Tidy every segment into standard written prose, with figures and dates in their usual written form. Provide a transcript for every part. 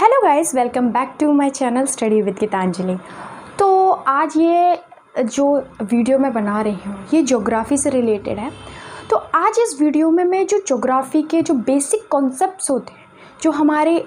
Hello guys, welcome back to my channel study with Geetanjali. तो आज ये जो वीडियो मैं बना रही हूँ ये ज्योग्राफी से रिलेटेड है। तो आज इस वीडियो में मैं जो ज्योग्राफी के जो बेसिक कॉन्सेप्ट्स होते हैं, जो हमारे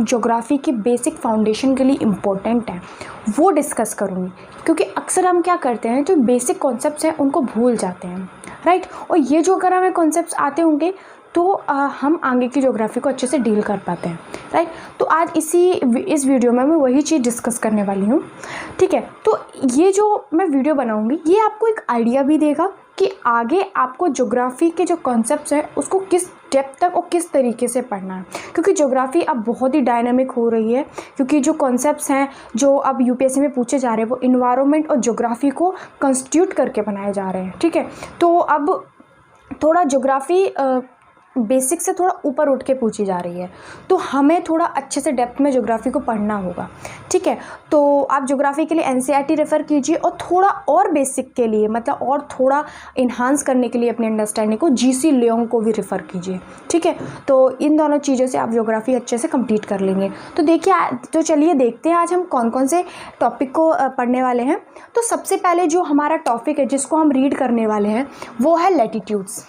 ज्योग्राफी के बेसिक फाउंडेशन के लिए इम्पोर्टेंट है, वो डिस्कस करूँगी। क्योंकि अक्सर हम क्या करते हैं, जो बेसिक कॉन्सेप्ट्स हैं उनको भूल जाते हैं, राइट। और ये जो अगर हमें कॉन्सेप्ट्स आते होंगे तो हम आगे की ज्योग्राफी को अच्छे से डील कर पाते हैं, राइट। तो आज इस वीडियो में मैं वही चीज़ डिस्कस करने वाली हूँ, ठीक है। तो ये जो मैं वीडियो बनाऊँगी ये आपको एक आइडिया भी देगा कि आगे आपको ज्योग्राफी के जो कॉन्सेप्ट्स हैं उसको किस डेप्थ तक और किस तरीके से पढ़ना है। क्योंकि ज्योग्राफी अब बहुत ही डायनामिक हो रही है, क्योंकि जो कॉन्सेप्ट्स हैं जो अब यूपीएससी में पूछे जा रहे हैं वो इन्वायरमेंट और ज्योग्राफी को कंस्टिट्यूट करके बनाए जा रहे हैं, ठीक है। तो अब थोड़ा ज्योग्राफी बेसिक से थोड़ा ऊपर उठ के पूछी जा रही है, तो हमें थोड़ा अच्छे से डेप्थ में ज्योग्राफी को पढ़ना होगा, ठीक है। तो आप ज्योग्राफी के लिए एनसीईआरटी रेफ़र कीजिए और थोड़ा और बेसिक के लिए मतलब और थोड़ा इन्हांस करने के लिए अपनी अंडरस्टैंडिंग को जीसी लियोंग को भी रेफ़र कीजिए, ठीक है। तो इन दोनों चीज़ों से आप ज्योग्राफी अच्छे से कंप्लीट कर लेंगे। तो देखिए, तो चलिए देखते हैं आज हम कौन कौन से टॉपिक को पढ़ने वाले हैं। तो सबसे पहले जो हमारा टॉपिक है जिसको हम रीड करने वाले हैं वो है लैटिट्यूड्स।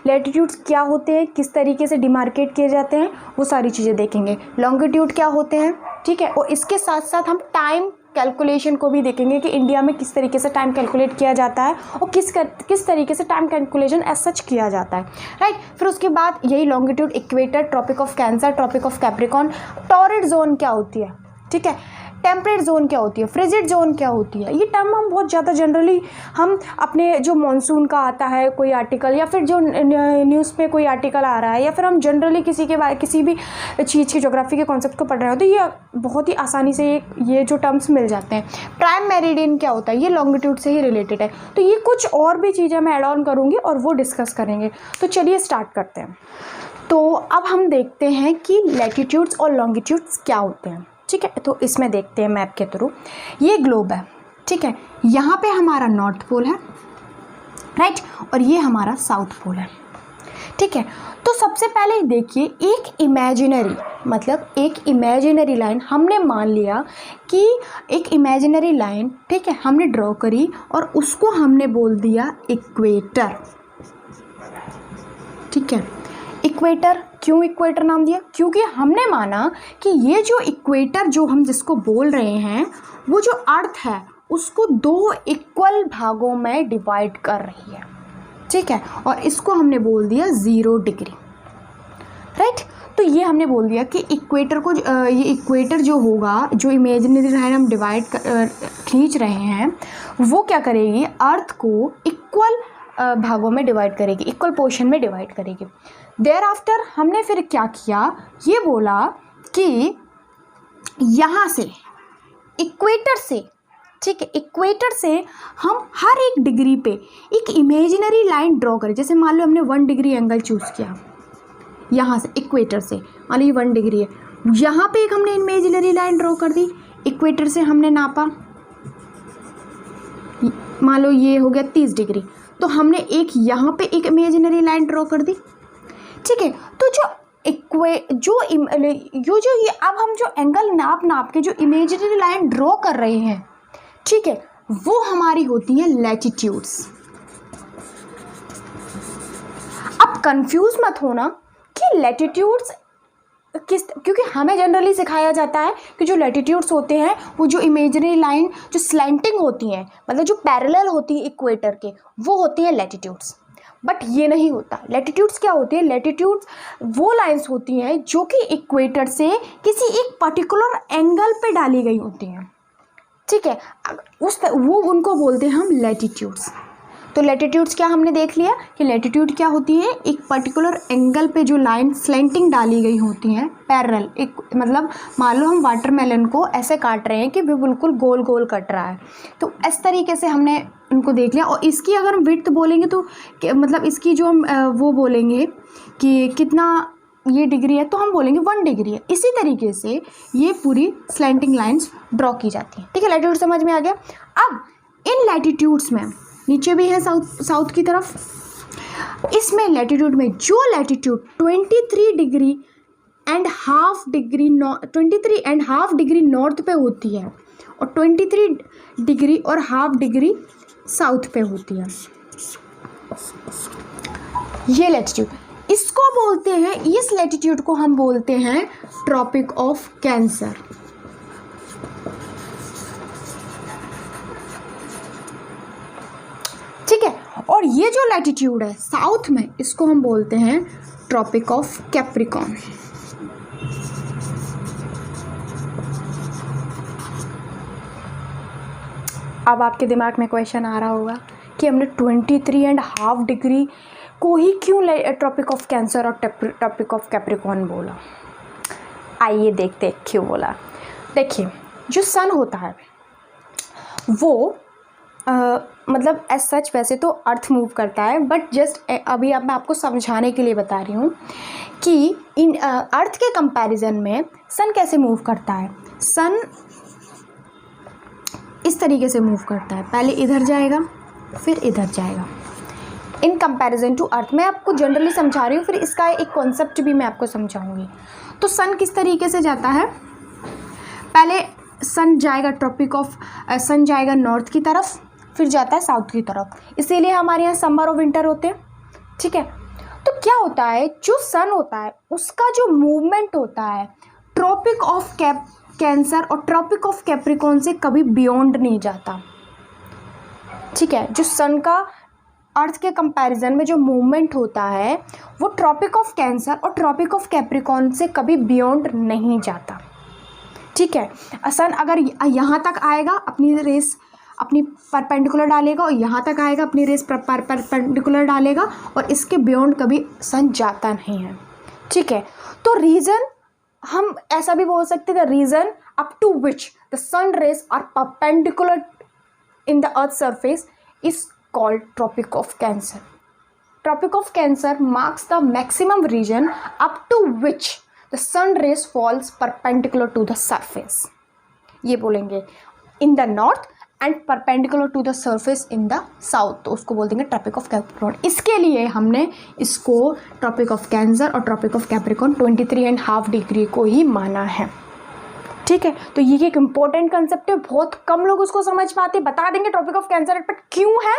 लैटिट्यूड्स क्या होते हैं, किस तरीके से डिमार्केट किए जाते हैं, वो सारी चीज़ें देखेंगे। लॉन्गिट्यूड क्या होते हैं, ठीक है। और इसके साथ साथ हम टाइम कैलकुलेशन को भी देखेंगे कि इंडिया में किस तरीके से टाइम कैलकुलेट किया जाता है और किस तरीके से टाइम कैलकुलेशन एज सच किया जाता है, राइट। फिर उसके बाद यही longitude, equator, Tropic of Cancer, Tropic of Capricorn, torrid zone क्या होती है, ठीक है, टेम्परेट जोन क्या होती है, फ्रिजिड जोन क्या होती है। ये टर्म हम बहुत ज़्यादा जनरली हम अपने जो मानसून का आता है कोई आर्टिकल या फिर जो न्यूज़ पे कोई आर्टिकल आ रहा है या फिर हम जनरली किसी भी चीज़ की ज्योग्राफी के कॉन्सेप्ट को पढ़ रहे हो तो ये बहुत ही आसानी से ये जो टर्म्स मिल जाते हैं। प्राइम मेरिडियन क्या होता है, ये लॉन्गिट्यूड से ही रिलेटेड है। तो ये कुछ और भी चीज़ें मैं ऐड ऑन करूँगी और वो डिस्कस करेंगे। तो चलिए स्टार्ट करते हैं। तो अब हम देखते हैं कि लैटिट्यूड्स और लॉन्गिट्यूड्स क्या होते हैं, ठीक है। तो इसमें देखते हैं मैप के थ्रू। ये ग्लोब है, ठीक है। यहाँ पे हमारा नॉर्थ पोल है, राइट, और ये हमारा साउथ पोल है, ठीक है। तो सबसे पहले देखिए, एक इमेजिनरी लाइन हमने मान लिया कि एक इमेजिनरी लाइन, ठीक है, हमने ड्रॉ करी और उसको हमने बोल दिया इक्वेटर, ठीक है। इक्वेटर, क्यों इक्वेटर नाम दिया? क्योंकि हमने माना कि ये जो इक्वेटर जो हम जिसको बोल रहे हैं वो जो अर्थ है उसको दो इक्वल भागों में डिवाइड कर रही है, ठीक है। और इसको हमने बोल दिया 0 डिग्री, राइट। तो ये हमने बोल दिया कि इक्वेटर को ये इक्वेटर जो होगा, जो इमेजिनरी लाइन हम खींच रहे हैं वो क्या करेगी, अर्थ को इक्वल भागों में डिवाइड करेगी, इक्वल पोर्शन में डिवाइड करेगी। देयर आफ्टर हमने फिर क्या किया, ये बोला कि यहाँ से इक्वेटर से, ठीक है, इक्वेटर से हम हर एक डिग्री पे एक इमेजिनरी लाइन ड्रॉ करें। जैसे मान लो हमने 1 डिग्री एंगल चूज़ किया, यहाँ से इक्वेटर से मान लो ये 1 डिग्री है, यहाँ पे एक हमने इमेजिनरी लाइन ड्रॉ कर दी, इक्वेटर से हमने नापा, मान लो ये हो गया 30 डिग्री, तो हमने एक यहाँ पे एक इमेजिनरी लाइन ड्रॉ कर दी, ठीक है। तो ये अब हम जो एंगल नाप के जो इमेजिनरी लाइन ड्रॉ कर रहे हैं, ठीक है, वो हमारी होती है लैटिट्यूड्स। अब कंफ्यूज मत होना कि लैटिट्यूड्स क्योंकि हमें जनरली सिखाया जाता है कि जो लैटिट्यूड्स होते हैं वो जो इमेजिनरी लाइन जो स्लैंटिंग होती हैं, मतलब जो पैरेलल होती है इक्वेटर के, वो होती हैं लैटिट्यूड्स। बट ये नहीं होता। लैटिट्यूड्स क्या होती है, लैटिट्यूड्स वो लाइंस होती हैं जो कि इक्वेटर से किसी एक पर्टिकुलर एंगल पे डाली गई होती हैं, ठीक है। वो उनको बोलते हैं हम लैटिट्यूड्स। तो लैटिट्यूड्स क्या हमने देख लिया कि लैटिट्यूड क्या होती है, एक पर्टिकुलर एंगल पे जो लाइन स्लैंटिंग डाली गई होती हैं पैरेलल, एक मतलब मान लो हम वाटरमेलन को ऐसे काट रहे हैं कि वो बिल्कुल गोल गोल कट रहा है, तो इस तरीके से हमने उनको देख लिया। और इसकी अगर हम विड्थ बोलेंगे तो मतलब इसकी जो हम वो बोलेंगे कि कितना ये डिग्री है तो हम बोलेंगे 1 डिग्री है। इसी तरीके से ये पूरी स्लैंटिंग लाइंस ड्रॉ की जाती हैं, ठीक है। लैटिट्यूड समझ में आ गया। अब इन लैटिट्यूड्स में नीचे भी है साउथ की तरफ, इसमें लैटिट्यूड में जो लैटिट्यूड 23 डिग्री 23.5 डिग्री नॉर्थ पे होती है और 23.5 डिग्री साउथ पे होती है। ये लैटिट्यूड, इसको बोलते हैं, इस लैटिट्यूड को हम बोलते हैं ट्रॉपिक ऑफ कैंसर। ठीक है, और ये जो लैटिट्यूड है साउथ में, इसको हम बोलते हैं ट्रॉपिक ऑफ कैप्रिकॉर्न। अब आपके दिमाग में क्वेश्चन आ रहा होगा कि हमने 23.5 डिग्री को ही क्यों ट्रॉपिक ऑफ कैंसर और ट्रॉपिक ऑफ कैप्रिकॉर्न बोला। आइए देखते क्यों बोला। देखिए, जो सन होता है वो मतलब एज सच वैसे तो अर्थ मूव करता है, बट जस्ट अभी अब मैं आपको समझाने के लिए बता रही हूँ कि इन अर्थ के कंपैरिजन में सन कैसे मूव करता है। सन इस तरीके से मूव करता है, पहले इधर जाएगा फिर इधर जाएगा इन कंपैरिजन टू अर्थ। मैं आपको जनरली समझा रही हूँ, फिर इसका एक कॉन्सेप्ट भी मैं आपको समझाऊंगी। तो सन किस तरीके से जाता है, पहले सन जाएगा नॉर्थ की तरफ, फिर जाता है साउथ की तरफ, इसीलिए हमारे यहाँ समर और विंटर होते हैं। ठीक है, तो क्या होता है, जो सन होता है उसका जो मूवमेंट होता है ट्रॉपिक ऑफ कैंसर और ट्रॉपिक ऑफ कैप्रिकॉर्न से कभी बियॉन्ड नहीं जाता। ठीक है, जो सन का अर्थ के कंपैरिजन में जो मूवमेंट होता है वो ट्रॉपिक ऑफ कैंसर और ट्रॉपिक ऑफ कैप्रिकॉर्न से कभी बियॉन्ड नहीं जाता। ठीक है, सन अगर यहाँ तक आएगा अपनी रेस अपनी परपेंडिकुलर डालेगा और यहाँ तक आएगा अपनी रेस परपेंडिकुलर डालेगा, और इसके बियॉन्ड कभी सन जाता नहीं है। ठीक है, तो रीज़न हम ऐसा भी बोल सकते हैं, the region up to which the sun rays are perpendicular in the earth surface is called Tropic of Cancer. Tropic of Cancer marks the maximum region up to which the sun rays falls perpendicular to the surface. ये बोलेंगे in the north and perpendicular to the surface in the south, तो उसको बोल देंगे Tropic of Capricorn। इसके लिए हमने इसको Tropic of Cancer और Tropic of Capricorn 23.5 डिग्री को ही माना है। ठीक है, तो ये एक इम्पोर्टेंट कंसेप्ट है, बहुत कम लोग उसको समझ पाते। बता देंगे ट्रॉपिक ऑफ कैंसर बट क्यों है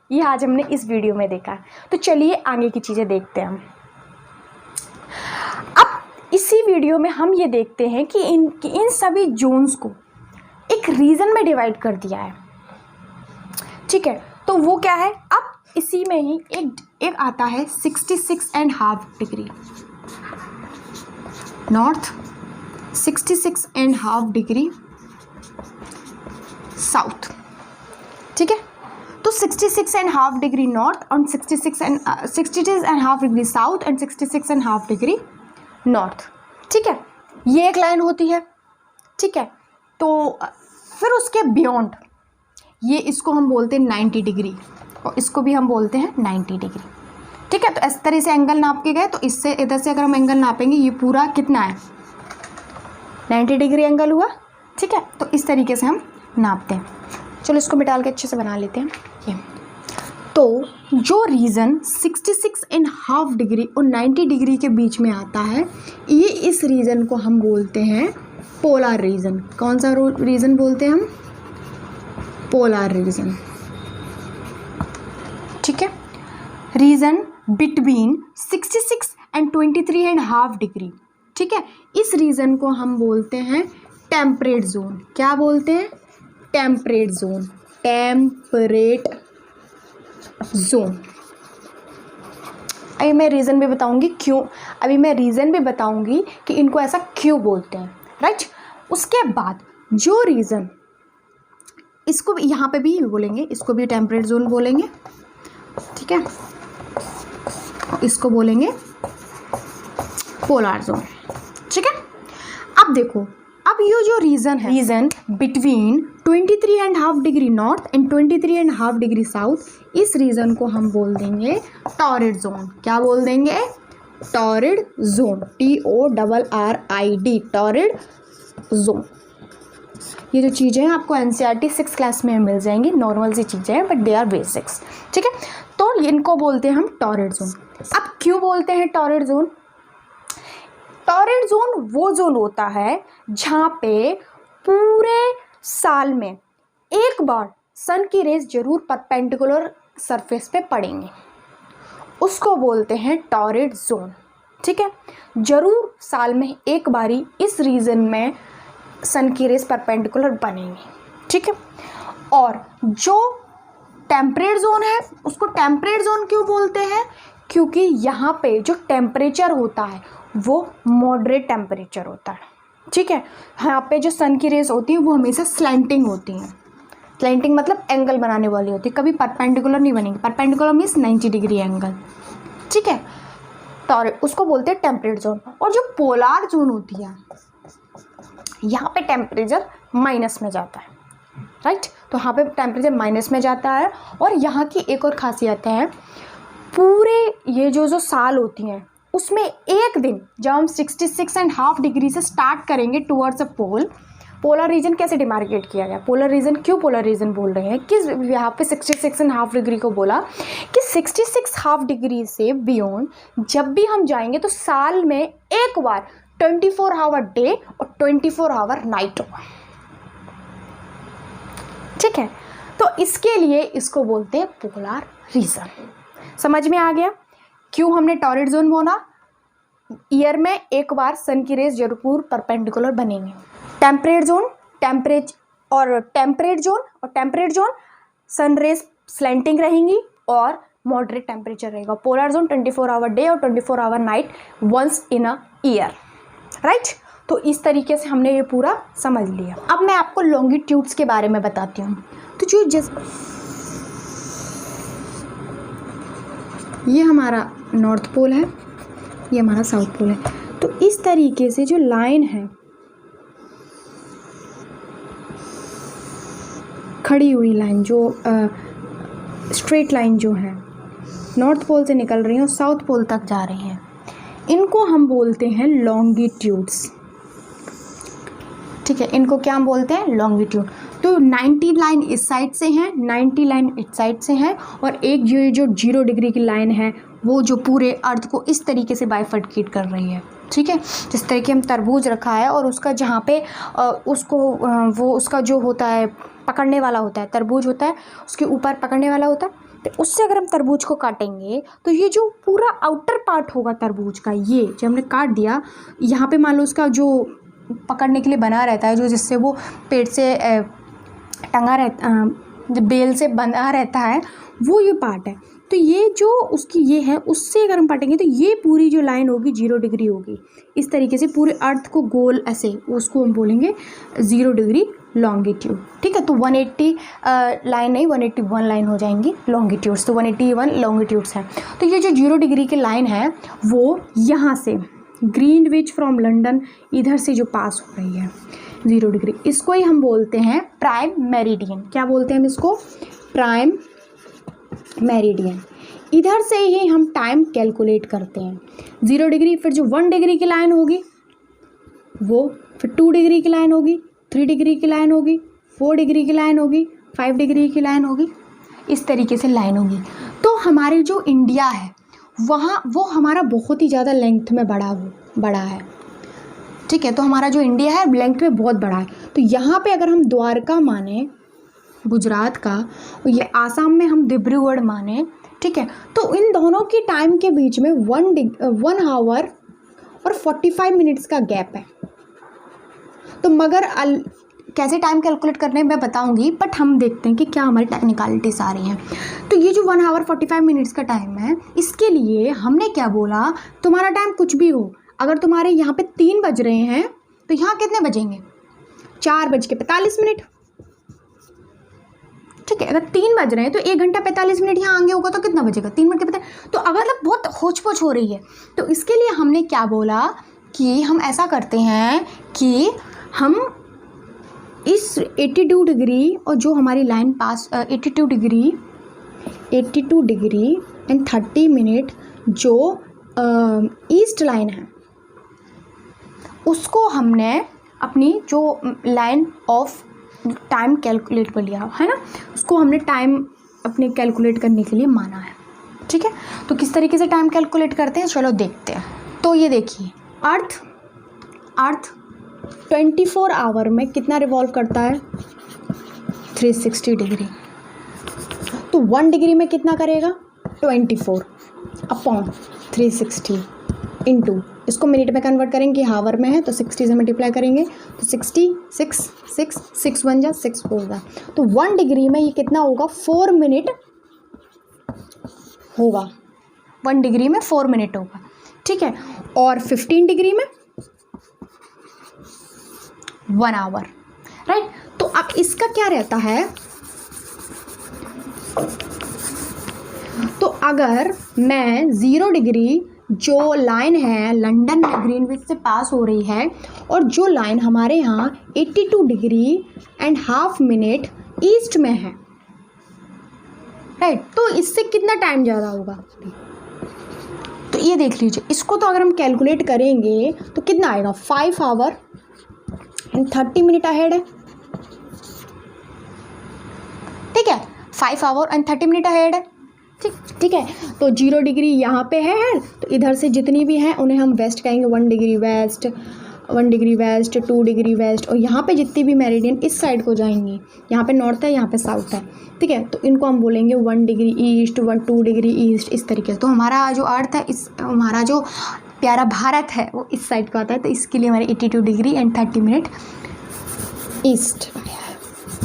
ये आज हमने इस वीडियो में देखा। तो चलिए आगे की चीज़ें देखते हैं हम। अब इसी वीडियो में हम ये देखते हैं कि इन सभी जोन्स को एक रीजन में डिवाइड कर दिया है। ठीक है, तो वो क्या है, अब इसी में ही एक आता है 66.5 डिग्री नॉर्थ, 66.5 डिग्री साउथ। ठीक है, तो 66.5 डिग्री नॉर्थ और 66.5 degree south and 66.5 degree north. ठीक है, ये एक लाइन होती है। ठीक है, तो फिर उसके बियॉन्ड ये इसको हम बोलते हैं 90 डिग्री और इसको भी हम बोलते हैं 90 डिग्री। ठीक है, तो इस तरह से एंगल नाप के गए, तो इससे इधर से अगर हम एंगल नापेंगे ये पूरा कितना है 90 डिग्री एंगल हुआ। ठीक है, तो इस तरीके से हम नापते हैं। चलो इसको मिटाल के अच्छे से बना लेते हैं। ये तो जो रीज़न 66.5 डिग्री और 90 डिग्री के बीच में आता है, ये इस रीज़न को हम बोलते हैं पोलर रीजन। कौन सा रीजन बोलते हैं हम, पोलर रीजन। ठीक है, रीजन बिटवीन 66 एंड 23.5 डिग्री। ठीक है, इस रीजन को हम बोलते हैं टेम्परेट जोन। क्या बोलते हैं, टेम्परेट जोन, टेम्परेट जोन। अभी मैं रीज़न भी बताऊंगी क्यों, अभी मैं रीज़न भी बताऊंगी कि इनको ऐसा क्यों बोलते हैं। राइट, उसके बाद जो रीज़न, इसको भी यहाँ पे भी बोलेंगे, इसको भी टेम्परेट जोन बोलेंगे। ठीक है, इसको बोलेंगे पोलर जोन। ठीक है, अब देखो, अब ये जो रीज़न है, reason between 23.5 degree north and 23.5 degree south, इस रीज़न को हम बोल देंगे टॉरिड जोन। क्या बोल देंगे, torrid zone, TORRID, torrid zone. ये जो चीज़ें हैं आपको NCERT 6th क्लास में मिल जाएंगी, नॉर्मल सी चीज़ें हैं बट दे आर बेसिक्स। ठीक है, तो इनको बोलते हैं हम टॉरिड जोन। अब क्यों बोलते हैं टॉरिड जोन, टॉररेट जोन वो जोन होता है जहाँ पे पूरे साल में एक बार सन की रेज जरूर परपेंडिकुलर सरफेस पे पड़ेंगे, उसको बोलते हैं टॉररेट जोन। ठीक है, जरूर साल में एक बारी इस रीजन में सन की रेज परपेंडिकुलर बनेंगी। ठीक है, और जो टेम्परेट जोन है उसको टेम्परेट जोन क्यों बोलते हैं? क्योंकि यहाँ पे जो टेम्परेचर होता है वो मॉडरेट टेम्परेचर होता है। ठीक है, यहाँ पे जो सन की रेज होती है वो हमेशा स्लैंटिंग होती हैं। स्लैंटिंग मतलब एंगल बनाने वाली होती है, कभी परपेंडिकुलर नहीं बनेगी। Perpendicular means 90 degree angle. ठीक है, टॉररेट उसको बोलते हैं टेम्परेट जोन। और जो पोलार जोन होती है यहाँ पे टेम्परेचर माइनस में जाता है। राइट, तो यहाँ पे टेम्परेचर माइनस में जाता है। और यहाँ की एक और खासियत है, पूरे ये जो साल होती हैं उसमें एक दिन जब हम 66.5 डिग्री से स्टार्ट करेंगे towards a pole. Polar region कैसे डिमार्केट किया गया? पोलर रीजन क्यों पोलर रीजन बोल रहे हैं? किस यहाँ पे 66.5 डिग्री को बोला कि 66.5 डिग्री से बियॉन्ड जब भी हम जाएंगे तो साल में एक बार 24 आवर डे और 24 आवर नाइट होगा। ठीक है, तो इसके लिए इसको बोलते हैं पोलर रीजन। समझ में आ गया क्यों हमने टॉररेट जोन बोला? ईयर में एक बार सन की रेज जरूर परपेंडिकुलर बनेंगे। Temperate zone sun rays slanting रहेंगी और मॉडरेट टेम्परेचर रहेगा। पोलर जोन 24 आवर डे और 24 hour night once in a year. Right, तो इस तरीके से हमने ये पूरा समझ लिया। अब मैं आपको लॉन्गिट्यूड्स के बारे में बताती हूँ। तो जो ये हमारा नॉर्थ पोल है, ये हमारा साउथ पोल है। तो इस तरीके से जो लाइन है खड़ी हुई लाइन, जो स्ट्रेट लाइन जो है नॉर्थ पोल से निकल रही है और साउथ पोल तक जा रही हैं, इनको हम बोलते हैं लॉन्गिट्यूड्स। ठीक है, इनको क्या हम बोलते हैं? लॉन्गिट्यूड। तो 90 लाइन इस साइड से हैं, 90 लाइन इस साइड से हैं, और एक जो 0 डिग्री की लाइन है वो जो पूरे अर्थ को इस तरीके से बाइफर्केट कर रही है। ठीक है, जिस तरीके हम तरबूज रखा है और उसका जहाँ पे उसका जो होता है पकड़ने वाला होता है, तरबूज होता है उसके ऊपर पकड़ने वाला होता है, तो उससे अगर हम तरबूज को काटेंगे तो ये जो पूरा आउटर पार्ट होगा तरबूज का, ये जब हमने काट दिया, यहाँ पे मान लो उसका जो पकड़ने के लिए बना रहता है, जो जिससे वो पेट से टंगा रहता, बेल से बंधा रहता है, वो ये पार्ट है। तो ये जो उसकी ये है, उससे अगर हम काटेंगे तो ये पूरी जो लाइन होगी 0 डिग्री होगी। इस तरीके से पूरे अर्थ को गोल ऐसे, उसको हम बोलेंगे 0 डिग्री लॉन्गिट्यूड। ठीक है, तो 180 लाइन नहीं 181 लाइन हो जाएंगी लॉन्गिट्यूड्स। तो 181 लॉन्गिट्यूड्स हैं। तो ये जो 0 डिग्री की लाइन है वो यहाँ से ग्रीनविच फ्रॉम लंदन इधर से जो पास हो रही है 0 डिग्री, इसको ही हम बोलते हैं प्राइम मेरिडियन। क्या बोलते हैं हम इसको? Prime meridian. इधर से ही हम टाइम कैलकुलेट करते हैं। 0 डिग्री, फिर जो 1 डिग्री की लाइन होगी वो, फिर 2 डिग्री की लाइन होगी, 3 डिग्री की लाइन होगी, 4 डिग्री की लाइन होगी, 5 डिग्री की लाइन होगी, इस तरीके से लाइन होगी। तो हमारे जो इंडिया है वहाँ वो हमारा बहुत ही ज़्यादा लेंथ में बड़ा है। ठीक है, तो हमारा जो इंडिया है लेंथ में बहुत बड़ा है। तो यहाँ पे अगर हम द्वारका माने गुजरात का, ये आसाम में हम डिब्रूगढ़ माने, ठीक है, तो इन दोनों की टाइम के बीच में 1 आवर और 45 मिनट्स का गैप है। तो मगर कैसे टाइम कैलकुलेट करने मैं बताऊंगी, बट हम देखते हैं कि क्या हमारी टेक्निकलिटीज आ रही हैं। तो ये जो 1 आवर 45 मिनट्स का टाइम है, इसके लिए हमने क्या बोला, तुम्हारा टाइम कुछ भी हो, अगर तुम्हारे यहाँ पे 3 बज रहे हैं तो यहाँ कितने बजेंगे? 4:45। ठीक है, अगर 3 बज रहे हैं तो 1 घंटा 45 मिनट यहाँ आगे होगा तो कितना बजेगा? 3 मिनट के 45। तो अगर मतलब बहुत होच पोच हो रही है, तो इसके लिए हमने क्या बोला कि हम ऐसा करते हैं कि हम इस 82 डिग्री और जो हमारी line pass 82 degree and 30 minute जो ईस्ट लाइन है, उसको हमने अपनी जो लाइन ऑफ टाइम कैलकुलेट कर लिया है ना, उसको हमने टाइम अपने कैलकुलेट करने के लिए माना है। ठीक है, तो किस तरीके से टाइम कैलकुलेट करते हैं, चलो देखते हैं। तो ये देखिए, अर्थ अर्थ 24 आवर में कितना रिवॉल्व करता है? 360 डिग्री। तो 1 डिग्री में कितना करेगा? 24 अपॉन 360 इंटू, इसको मिनट में कन्वर्ट करेंगे, हावर में है तो 60 से मल्टीप्लाई करेंगे तो 60 6 बन जा, 6 होगा। तो 1 डिग्री में ये कितना होगा? 4 मिनट होगा। 1 डिग्री में 4 मिनट होगा, ठीक है। और 15 डिग्री में 1 आवर, राइट। तो अब इसका क्या रहता है? तो अगर मैं 0 डिग्री जो लाइन है लंदन में ग्रीनविच से पास हो रही है और जो लाइन हमारे यहाँ 82 degree and half minute east में है, राइट, तो इससे कितना टाइम ज़्यादा होगा? तो ये देख लीजिए, इसको तो अगर हम कैलकुलेट करेंगे तो कितना आएगा? 5 आवर एंड 30 मिनट अहेड है, ठीक है। 5 आवर एंड 30 मिनट अहेड है, ठीक है। तो 0 डिग्री यहाँ पे है, तो इधर से जितनी भी हैं उन्हें हम वेस्ट कहेंगे। 1 degree west, 1 degree west, 2 degree west, और यहाँ पे जितनी भी मेरिडियन इस साइड को जाएंगी, यहाँ पे नॉर्थ है, यहाँ पे साउथ है, ठीक है। तो इनको हम बोलेंगे 1 डिग्री ईस्ट, 2 डिग्री ईस्ट, इस तरीके से। तो हमारा जो अर्थ है, हमारा जो प्यारा भारत है वो इस साइड का आता है, तो इसके लिए हमारे 82 डिग्री एंड 30 मिनट ईस्ट,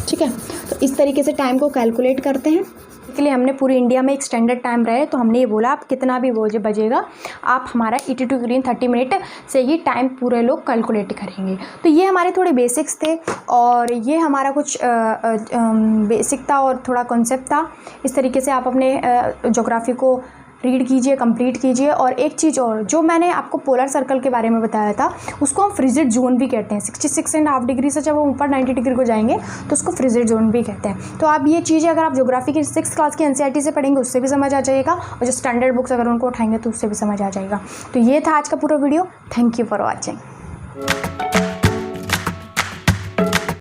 ठीक है। तो इस तरीके से टाइम को कैलकुलेट करते हैं। इसके लिए हमने पूरी इंडिया में एक स्टैंडर्ड टाइम रहे, तो हमने ये बोला आप कितना भी बजेगा, आप हमारा 82 डिग्री 30 मिनट से ही टाइम पूरे लोग कैलकुलेट करेंगे। तो ये हमारे थोड़े बेसिक्स थे और ये हमारा कुछ बेसिक था और थोड़ा कॉन्सेप्ट था। इस तरीके से आप अपने ज्योग्राफी को रीड कीजिए, कंप्लीट कीजिए। और एक चीज़ और, जो मैंने आपको पोलर सर्कल के बारे में बताया था, उसको हम फ्रिजिड जोन भी कहते हैं। 66.5 डिग्री से जब हम ऊपर 90 डिग्री को जाएंगे तो उसको फ्रिजिड जोन भी कहते हैं। तो आप ये चीज़ें अगर आप ज्योग्राफी की 6th क्लास की NCERT से पढ़ेंगे उससे भी समझ आ जाएगा, और जो स्टैंडर्ड बुक्स अगर उनको उठाएंगे तो उससे भी समझ आ जाएगा। तो ये था आज का पूरा video. Thank you for watching.